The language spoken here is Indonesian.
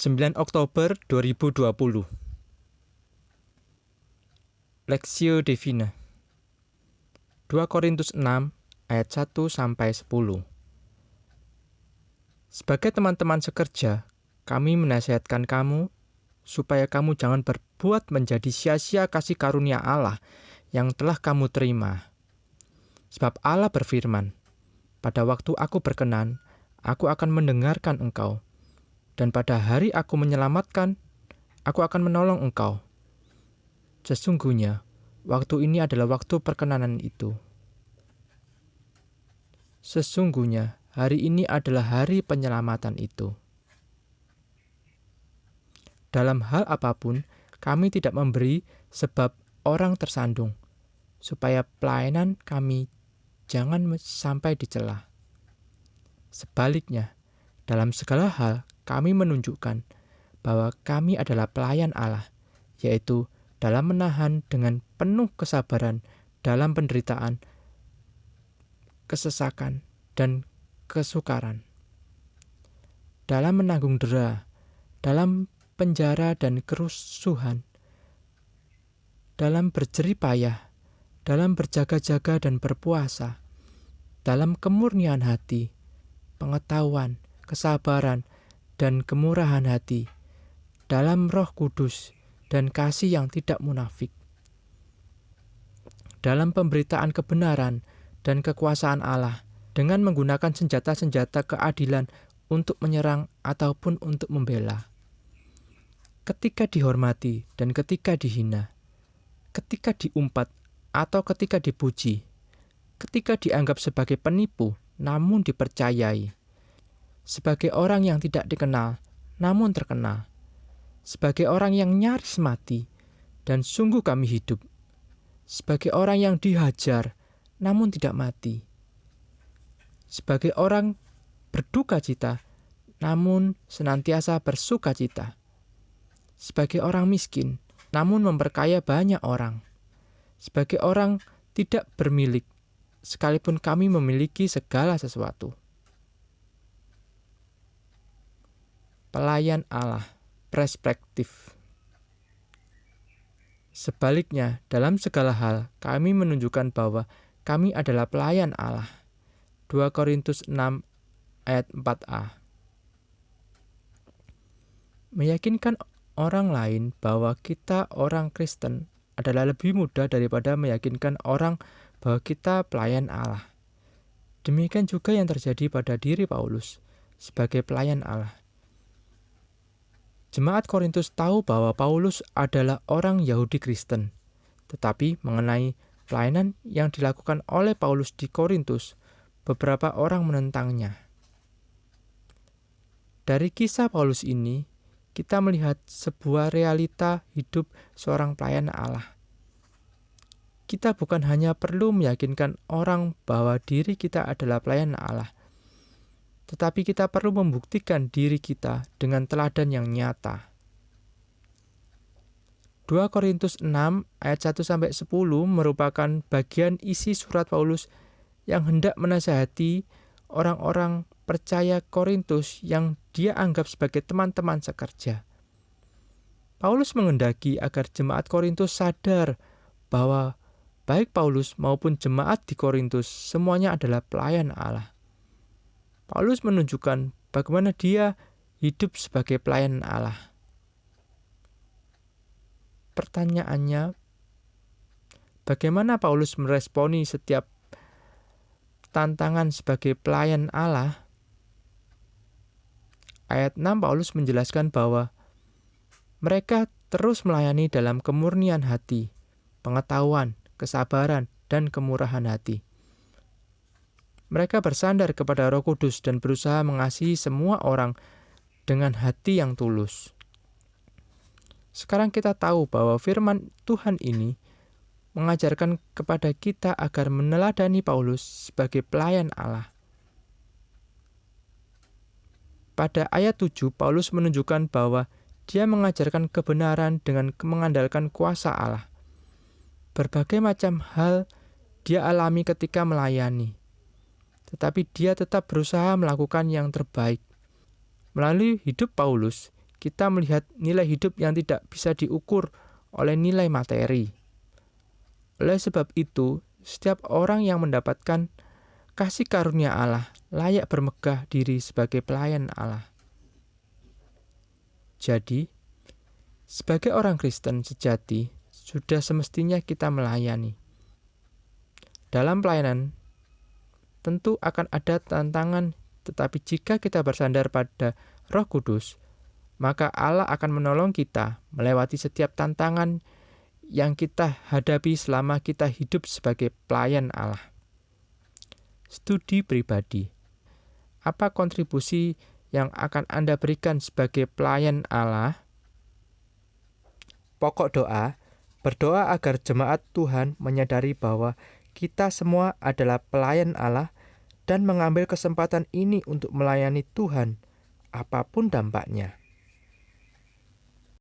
9 Oktober 2020. Lectio Divina 2 Korintus 6 ayat 1-10. Sebagai teman-teman sekerja, kami menasihatkan kamu supaya kamu jangan berbuat menjadi sia-sia kasih karunia Allah yang telah kamu terima. Sebab Allah berfirman, "Pada waktu aku berkenan, aku akan mendengarkan engkau. Dan pada hari aku menyelamatkan, aku akan menolong engkau." Sesungguhnya, waktu ini adalah waktu perkenanan itu. Sesungguhnya, hari ini adalah hari penyelamatan itu. Dalam hal apapun, kami tidak memberi sebab orang tersandung, supaya pelayanan kami jangan sampai dicela. Sebaliknya, dalam segala hal, kami menunjukkan bahwa kami adalah pelayan Allah, yaitu dalam menahan dengan penuh kesabaran dalam penderitaan, kesesakan, dan kesukaran, dalam menanggung dera, dalam penjara dan kerusuhan, dalam berjerih payah, dalam berjaga-jaga dan berpuasa, dalam kemurnian hati, pengetahuan, kesabaran, dan kemurahan hati, dalam Roh Kudus dan kasih yang tidak munafik, dalam pemberitaan kebenaran dan kekuasaan Allah, dengan menggunakan senjata-senjata keadilan untuk menyerang ataupun untuk membela. Ketika dihormati dan ketika dihina, ketika diumpat atau ketika dipuji, ketika dianggap sebagai penipu namun dipercayai, sebagai orang yang tidak dikenal namun terkenal, sebagai orang yang nyaris mati dan sungguh kami hidup, sebagai orang yang dihajar namun tidak mati, sebagai orang berduka cita namun senantiasa bersuka cita, sebagai orang miskin namun memperkaya banyak orang, sebagai orang tidak bermilik sekalipun kami memiliki segala sesuatu. Pelayan Allah, perspektif. Sebaliknya, dalam segala hal, kami menunjukkan bahwa kami adalah pelayan Allah. 2 Korintus 6 ayat 4a. Meyakinkan orang lain bahwa kita orang Kristen adalah lebih mudah daripada meyakinkan orang bahwa kita pelayan Allah. Demikian juga yang terjadi pada diri Paulus sebagai pelayan Allah. Jemaat Korintus tahu bahwa Paulus adalah orang Yahudi Kristen, tetapi mengenai pelayanan yang dilakukan oleh Paulus di Korintus, beberapa orang menentangnya. Dari kisah Paulus ini, kita melihat sebuah realita hidup seorang pelayan Allah. Kita bukan hanya perlu meyakinkan orang bahwa diri kita adalah pelayan Allah, tetapi kita perlu membuktikan diri kita dengan teladan yang nyata. 2 Korintus 6 ayat 1-10 merupakan bagian isi surat Paulus yang hendak menasihati orang-orang percaya Korintus yang dia anggap sebagai teman-teman sekerja. Paulus menghendaki agar jemaat Korintus sadar bahwa baik Paulus maupun jemaat di Korintus semuanya adalah pelayan Allah. Paulus menunjukkan bagaimana dia hidup sebagai pelayan Allah. Pertanyaannya, bagaimana Paulus meresponi setiap tantangan sebagai pelayan Allah? Ayat 6 Paulus menjelaskan bahwa mereka terus melayani dalam kemurnian hati, pengetahuan, kesabaran, dan kemurahan hati. Mereka bersandar kepada Roh Kudus dan berusaha mengasihi semua orang dengan hati yang tulus. Sekarang kita tahu bahwa firman Tuhan ini mengajarkan kepada kita agar meneladani Paulus sebagai pelayan Allah. Pada ayat 7, Paulus menunjukkan bahwa dia mengajarkan kebenaran dengan mengandalkan kuasa Allah. Berbagai macam hal dia alami ketika melayani, tetapi dia tetap berusaha melakukan yang terbaik. Melalui hidup Paulus, kita melihat nilai hidup yang tidak bisa diukur oleh nilai materi. Oleh sebab itu, setiap orang yang mendapatkan kasih karunia Allah layak bermegah diri sebagai pelayan Allah. Jadi, sebagai orang Kristen sejati, sudah semestinya kita melayani. Dalam pelayanan, tentu akan ada tantangan, tetapi jika kita bersandar pada Roh Kudus, maka Allah akan menolong kita melewati setiap tantangan yang kita hadapi selama kita hidup sebagai pelayan Allah. Studi pribadi. Apa kontribusi yang akan Anda berikan sebagai pelayan Allah? Pokok doa, berdoa agar jemaat Tuhan menyadari bahwa kita semua adalah pelayan Allah dan mengambil kesempatan ini untuk melayani Tuhan, apapun dampaknya.